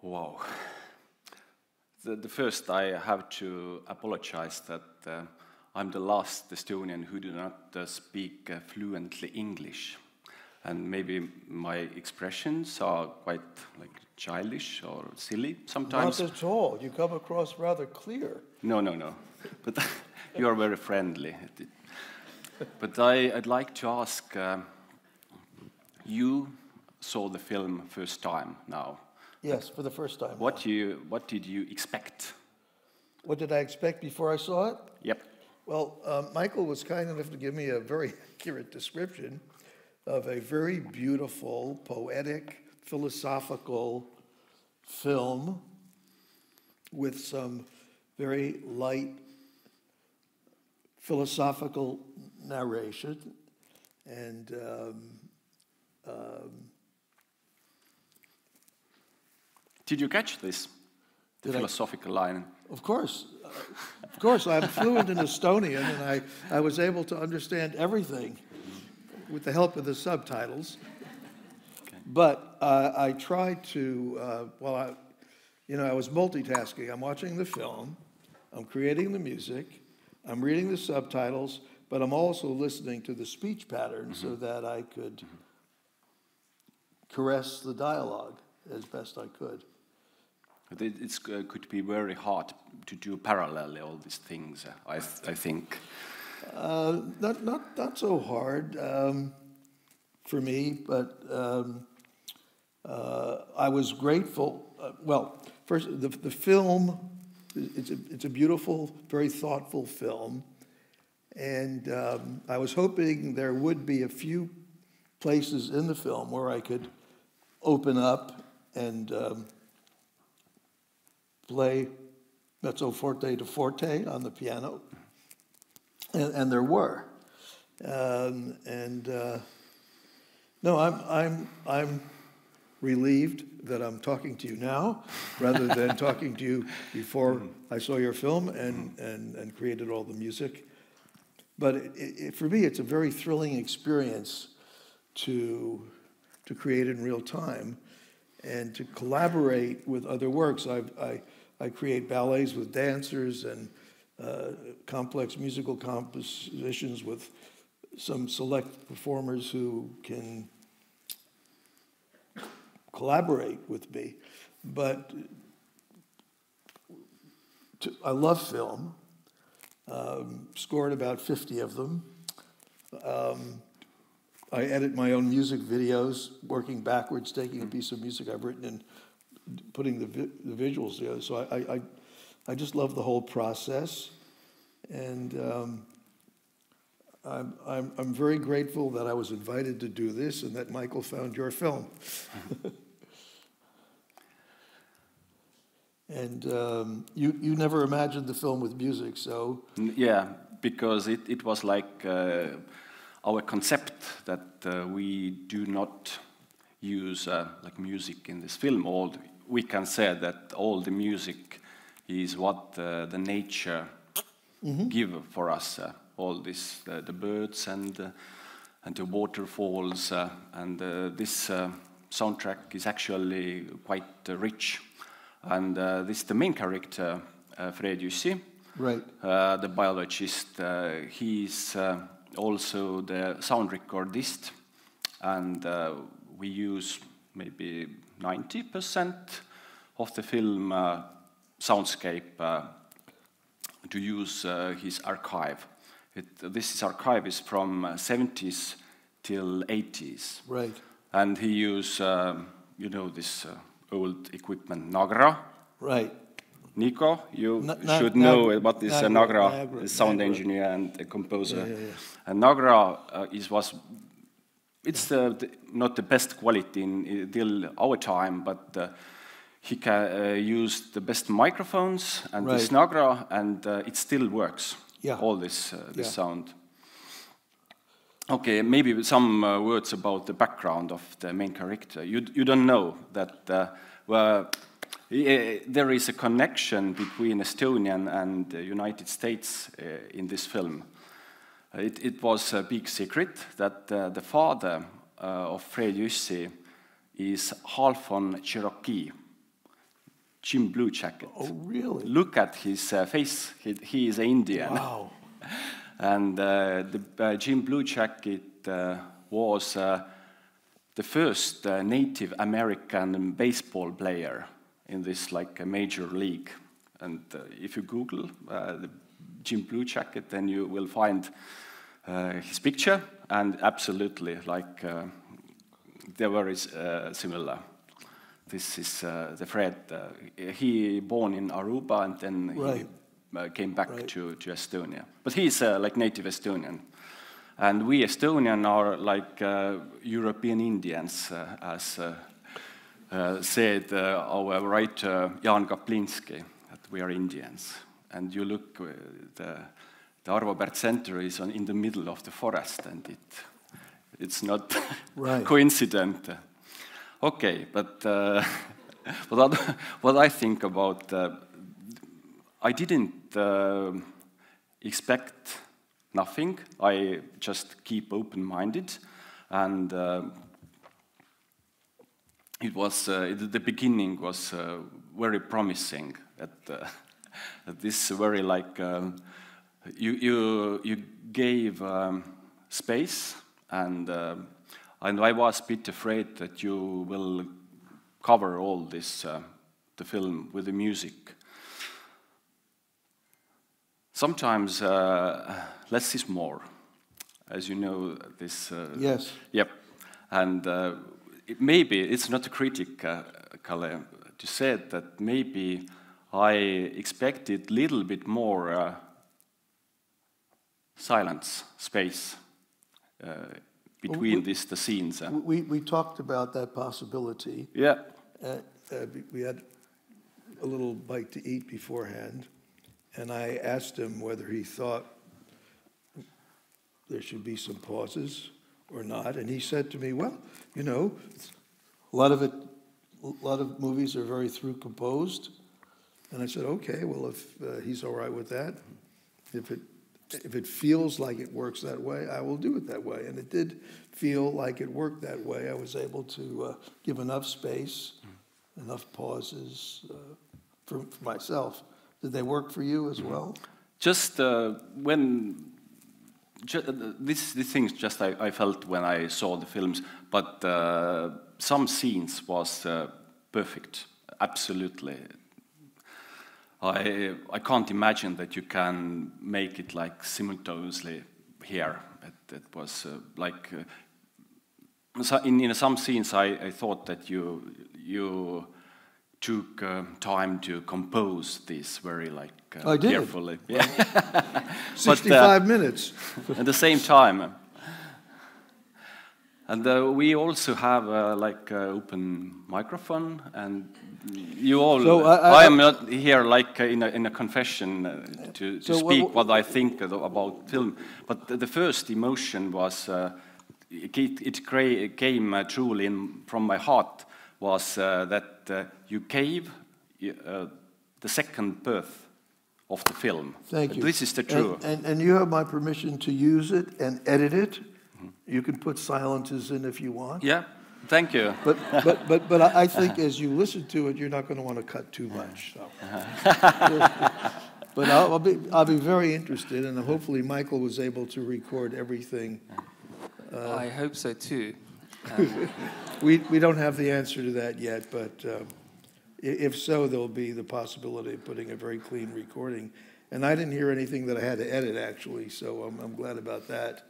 Wow. The first, I have to apologize that I'm the last Estonian who do not speak fluently English. And maybe my expressions are quite like childish or silly sometimes. Not at all. You come across rather clear. No. But you are very friendly. But I'd like to ask, you saw the film first time now. Yes, for the first time. What did you expect? What did I expect before I saw it? Yep. Well, Michael was kind enough to give me a very accurate description of a very beautiful, poetic, philosophical film with some very light philosophical narration. And did you catch this? The philosophical line? Of course. Of course, I'm fluent in Estonian, and I was able to understand everything with the help of the subtitles. Okay. But I tried to, I was multitasking. I'm watching the film, I'm creating the music, I'm reading the subtitles, but I'm also listening to the speech pattern so that I could caress the dialogue as best I could. It could be very hard to do parallelly all these things, I think. Not so hard for me, but I was grateful. First, the film, it's a beautiful, very thoughtful film, and I was hoping there would be a few places in the film where I could open up and play mezzo forte to forte on the piano, and there were, no, I'm relieved that I'm talking to you now rather than talking to you before I saw your film and created all the music. But for me, it's a very thrilling experience to create in real time and to collaborate with other works. I create ballets with dancers and complex musical compositions with some select performers who can collaborate with me. But I love film, scored about 50 of them. I edit my own music videos, working backwards, taking a piece of music I've written and putting the visuals together. So I just love the whole process, and I'm very grateful that I was invited to do this and that Michael found your film. And you never imagined the film with music, so... Yeah, because it was like our concept that we do not use like music in this film. We can say that all the music is what the nature give for us. All this, the birds and the waterfalls, and this soundtrack is actually quite rich. And this the main character, Fred Jüssi, right? The biologist. He's also the sound recordist, and we use maybe 90% of the film soundscape to use his archive. This archive is from 70s till 80s. Right. And he used, this old equipment, Nagra. Right. Nico, you should know about this Nagra, the sound engineer and the composer. Yeah. And Nagra it's not the best quality till our time, but he can use the best microphones and this Nagra, and it still works. Yeah. All this sound. Okay, maybe some words about the background of the main character. You don't know that there is a connection between Estonian and the United States in this film. It was a big secret that the father of Fred Jüssi is half on Cherokee, Jim Blue Jacket. Oh, really? Look at his face. He is Indian. Wow. And the Jim Blue Jacket was the first Native American baseball player in this like a major league. And if you Google the Jim Blue Jacket, then you will find his picture, and absolutely like they're very similar. This is the Fred. He born in Aruba, and then he came back to Estonia. But he's like native Estonian. And we Estonian are like European Indians, as said our writer Jaan Kaplinski, that we are Indians. And you look, the Arvo Pärt Centre is in the middle of the forest, and it's not coincident. Okay, but what I think about, I didn't expect nothing. I just keep open-minded, and it was the beginning was very promising. At this very like you gave space, and I was a bit afraid that you will cover all this the film with the music. Sometimes less is more, as you know. This yes. Yep, and maybe it's not a critic, Kalle, to say that maybe I expected a little bit more silence, space between the scenes. We talked about that possibility. Yeah. We had a little bite to eat beforehand, and I asked him whether he thought there should be some pauses or not, and he said to me, well, you know, a lot of movies are very through composed. And I said, okay, well, if he's all right with that, if it feels like it works that way, I will do it that way. And it did feel like it worked that way. I was able to give enough space, enough pauses for myself. Did they work for you as well? Just when these things just I felt when I saw the films, but some scenes was perfect, absolutely. I can't imagine that you can make it like simultaneously here. It was like in some scenes I thought that you took time to compose this very like carefully. Yeah. 65 minutes. At the same time. And we also have like open microphone, and you all. So I am not here like in a confession to speak what I think about film. But the first emotion was it came truly from my heart was that you gave the second birth of the film. Thank you. This is the truth. And you have my permission to use it and edit it. You can put silences in if you want. Yeah, thank you. But I think as you listen to it, you're not going to want to cut too much. So. But I'll be very interested, and hopefully Michael was able to record everything. I hope so too. We don't have the answer to that yet, but if so, there'll be the possibility of putting a very clean recording. And I didn't hear anything that I had to edit, actually, so I'm glad about that.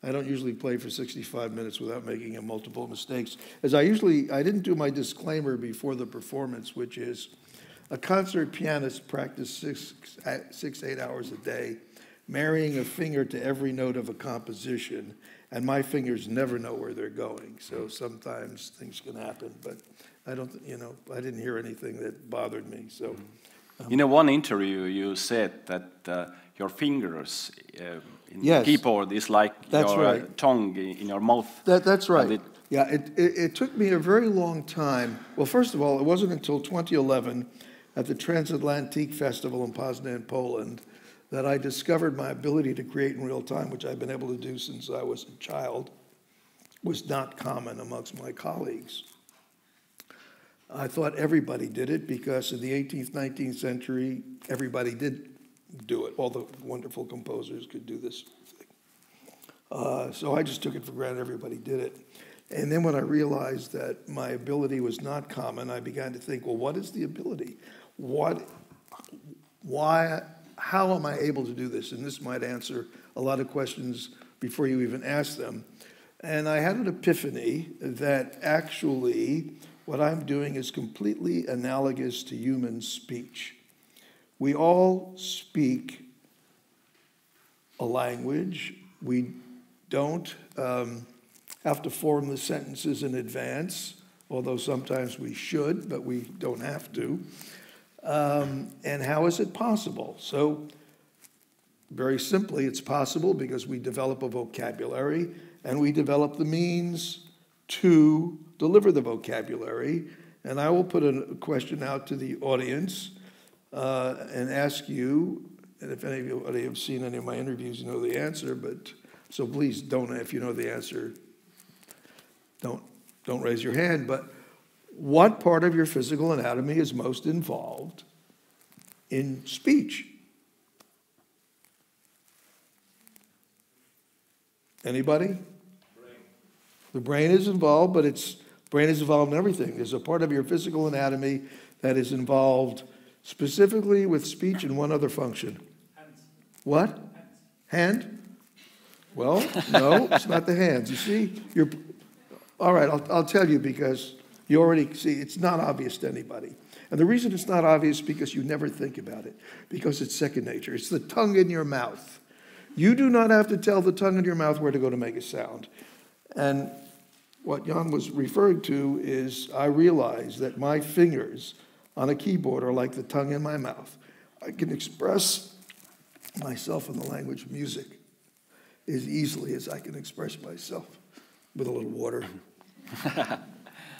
I don't usually play for 65 minutes without making multiple mistakes. I didn't do my disclaimer before the performance, which is a concert pianist practices 6-8 hours a day, marrying a finger to every note of a composition, and my fingers never know where they're going. So sometimes things can happen, but I didn't hear anything that bothered me. So, in one interview, you said that your fingers in the keyboard is like your tongue in your mouth. That's right. It took me a very long time. Well, first of all, it wasn't until 2011 at the Transatlantic Festival in Poznan, Poland, that I discovered my ability to create in real time, which I've been able to do since I was a child. was not common amongst my colleagues. I thought everybody did it because in the 18th, 19th century, everybody did do it. All the wonderful composers could do this thing. So I just took it for granted everybody did it. And then when I realized that my ability was not common, I began to think, well, what is the ability? How am I able to do this? And this might answer a lot of questions before you even ask them. And I had an epiphany that actually what I'm doing is completely analogous to human speech. We all speak a language. We don't have to form the sentences in advance, although sometimes we should, but we don't have to. And how is it possible? So, very simply, it's possible because we develop a vocabulary and we develop the means to deliver the vocabulary. And I will put a question out to the audience and ask you, and if any of you have seen any of my interviews, you know the answer, but so please don't, if you know the answer, don't raise your hand, but what part of your physical anatomy is most involved in speech? Anybody? Brain. The brain is involved, but brain is involved in everything. There's a part of your physical anatomy that is involved specifically with speech and one other function. Hands. What? Hands. Hand? Well, no, it's not the hands. You see, all right, I'll tell you because you already see it's not obvious to anybody. And the reason it's not obvious is because you never think about it, because it's second nature. It's the tongue in your mouth. You do not have to tell the tongue in your mouth where to go to make a sound. And what Jaan was referring to is I realized that my fingers on a keyboard are like the tongue in my mouth. I can express myself in the language of music as easily as I can express myself with a little water,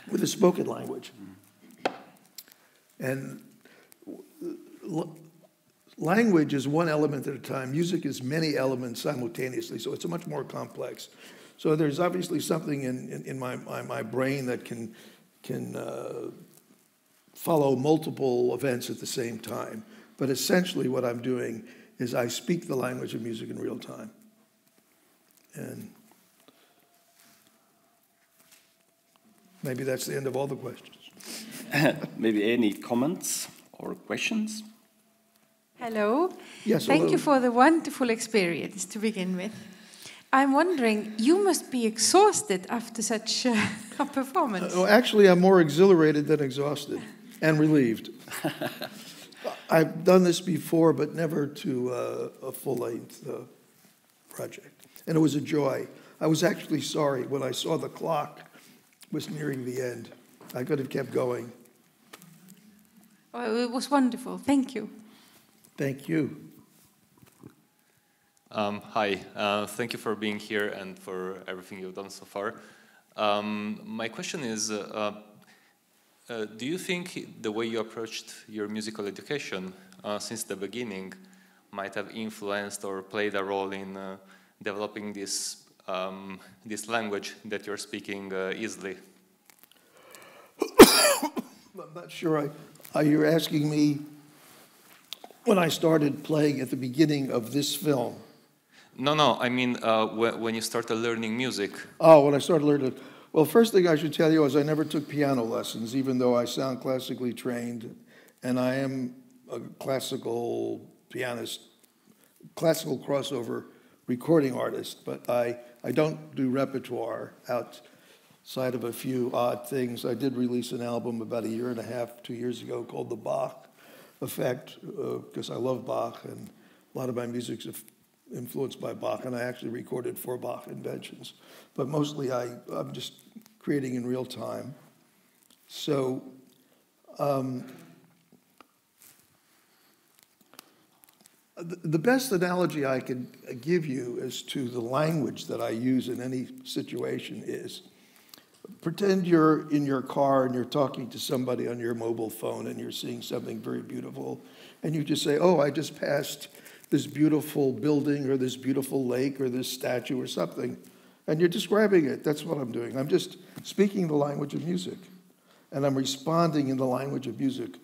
with a spoken language. And language is one element at a time. Music is many elements simultaneously, so it's much more complex. So there's obviously something in my brain that can follow multiple events at the same time. But essentially what I'm doing is I speak the language of music in real time. And maybe that's the end of all the questions. Maybe any comments or questions? Hello. Yes, Thank hello. you for the wonderful experience to begin with. I'm wondering, you must be exhausted after such a performance. Actually, I'm more exhilarated than exhausted and relieved. I've done this before, but never to a full-length project. And it was a joy. I was actually sorry when I saw the clock was nearing the end. I could have kept going. Oh, it was wonderful. Thank you. Thank you. Hi, thank you for being here and for everything you've done so far. My question is, do you think the way you approached your musical education since the beginning might have influenced or played a role in developing this language that you're speaking easily? I'm not sure. You're asking me when I started playing at the beginning of this film. No, I mean when you started learning music. Oh, when I started learning. Well, first thing I should tell you is I never took piano lessons, even though I sound classically trained, and I am a classical pianist, classical crossover recording artist, but I don't do repertoire outside of a few odd things. I did release an album about 1.5 years, 2 years ago called The Bach Effect, because I love Bach, and a lot of my music's influenced by Bach, and I actually recorded 4 Bach inventions. But mostly I'm just creating in real time. So the best analogy I can give you as to the language that I use in any situation is, pretend you're in your car and you're talking to somebody on your mobile phone and you're seeing something very beautiful, and you just say, oh, I just passed this beautiful building or this beautiful lake or this statue or something. And you're describing it. That's what I'm doing. I'm just speaking the language of music. And I'm responding in the language of music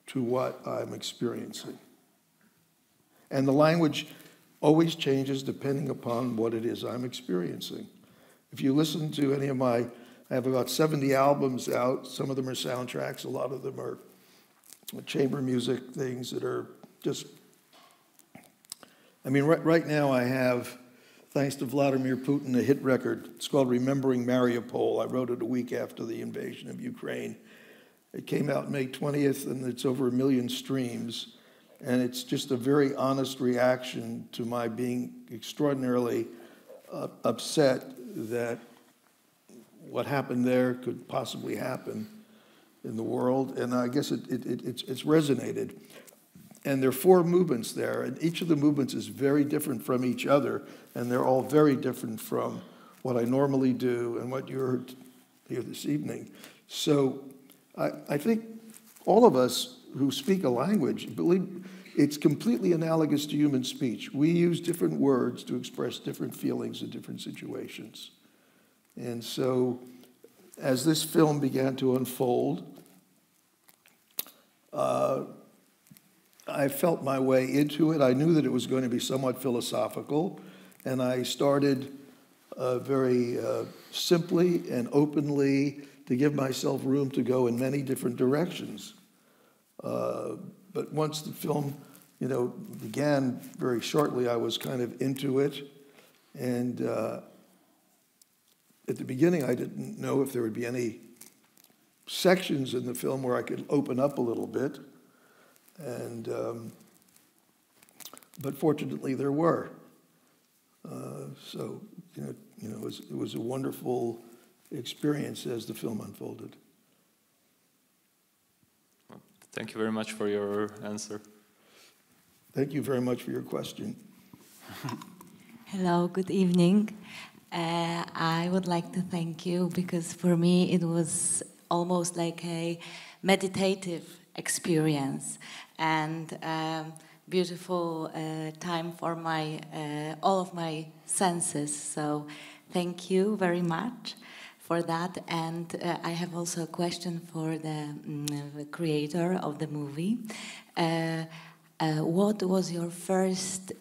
to what I'm experiencing. And the language always changes depending upon what it is I'm experiencing. If you listen to any of my, I have about 70 albums out. Some of them are soundtracks. A lot of them are chamber music things that are just, I mean, right now I have, thanks to Vladimir Putin, a hit record. It's called Remembering Mariupol. I wrote it a week after the invasion of Ukraine. It came out May 20th, and it's over 1 million streams. And it's just a very honest reaction to my being extraordinarily upset that what happened there could possibly happen in the world. And I guess it's resonated. And there are 4 movements there, and each of the movements is very different from each other, and they're all very different from what I normally do and what you heard here this evening. So I think all of us who speak a language believe it's completely analogous to human speech. We use different words to express different feelings in different situations. And so as this film began to unfold, I felt my way into it. I knew that it was going to be somewhat philosophical, and I started very simply and openly to give myself room to go in many different directions. But once the film, began very shortly, I was kind of into it. And at the beginning, I didn't know if there would be any sections in the film where I could open up a little bit. And but fortunately, there were. So it was a wonderful experience as the film unfolded. Thank you very much for your answer. Thank you very much for your question. Hello, good evening. I would like to thank you because for me it was almost like a meditative experience and beautiful time for my all of my senses. So thank you very much for that. And I have also a question for the creator of the movie. What was your first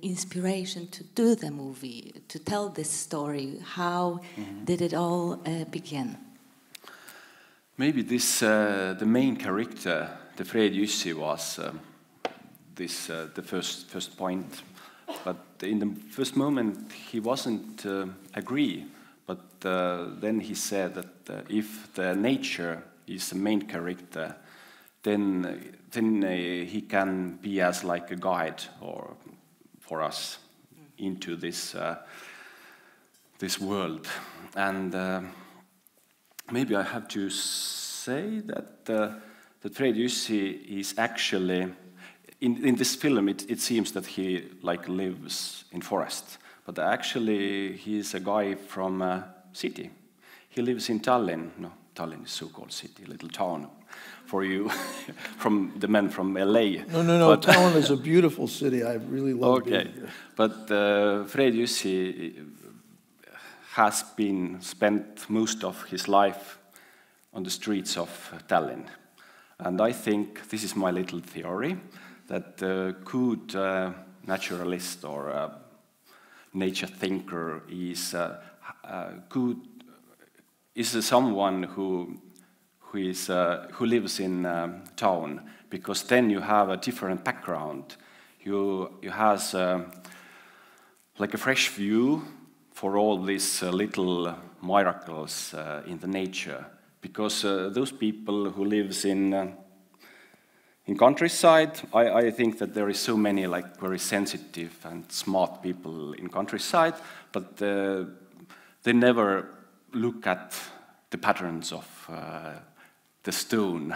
inspiration to do the movie, to tell this story? How did it all begin? Maybe this the main character, the Fred Jüssi, was the first point. But in the first moment, he wasn't agree. But then he said that if the nature is the main character, then he can be as like a guide or for us into this this world. And maybe I have to say that Fred Jüssi is actually in this film. It seems that he like lives in forest, but actually he is a guy from a city. He lives in Tallinn. No, Tallinn is so-called city, little town. For you, from the men from LA. No. But Tallinn is a beautiful city. I really love it. Okay, but Fred Jüssi has been spent most of his life on the streets of Tallinn, and I think this is my little theory that a good naturalist or nature thinker is someone who lives in town, because then you have a different background. You has like a fresh view for all these little miracles in the nature, because those people who lives in countryside, I think that there is so many like very sensitive and smart people in countryside, but they never look at the patterns of the stone,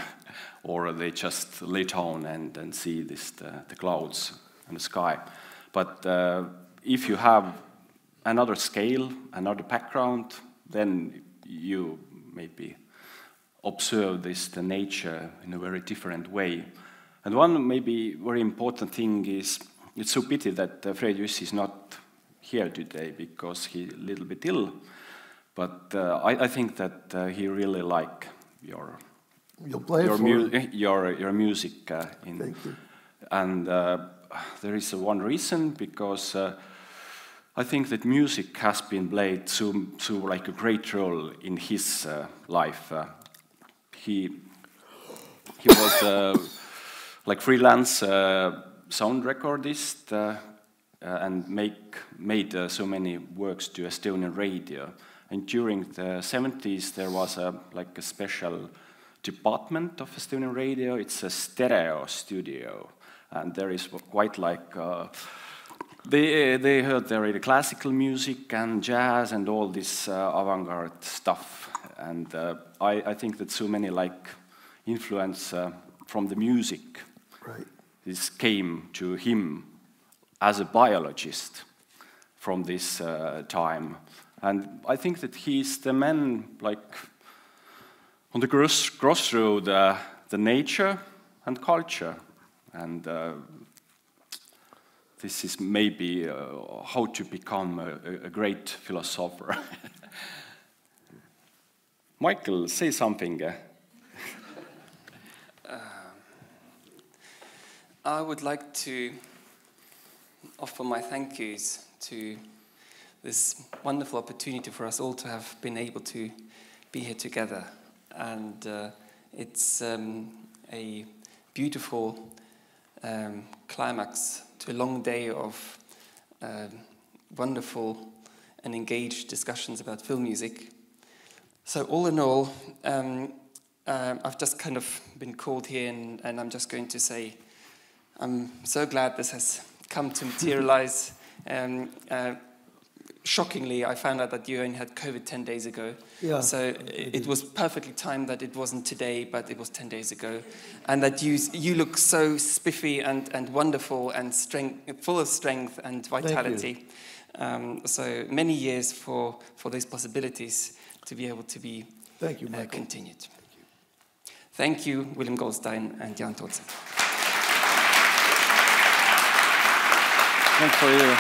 or they just lay down and see the clouds and the sky. But if you have another scale, another background, then you maybe observe the nature in a very different way. And one maybe very important thing is, it's so pity that Fred Jüssi is not here today because he's a little bit ill. But I think that he really like your You'll play it for him. your music. Thank you. And there is one reason, because I think that music has been played so like a great role in his life. He was like freelance sound recordist and made so many works to Estonian radio. And during the 70s, there was like a special department of Estonian radio. It's a stereo studio, and there is quite like they heard there the classical music and jazz and all this avant-garde stuff. And I think that so many like influence from the music. Right. This came to him as a biologist from this time. And I think that he's the man, like, on the crossroad, the nature and culture. And this is maybe how to become a great philosopher. Michael, say something. I would like to offer my thank yous to this wonderful opportunity for us all to have been able to be here together. And it's a beautiful climax to a long day of wonderful and engaged discussions about film music. So all in all, I've just kind of been called here, and I'm just going to say I'm so glad this has come to materialize. Shockingly, I found out that you only had COVID 10 days ago. Yeah. So it was perfectly timed that it wasn't today, but it was 10 days ago. And that you look so spiffy and wonderful and full of strength and vitality. So many years for those possibilities to be able to be Thank you, Michael. continued. Thank you, William Goldstein and Jaan Tootsen. Thanks for you.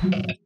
Mm-hmm.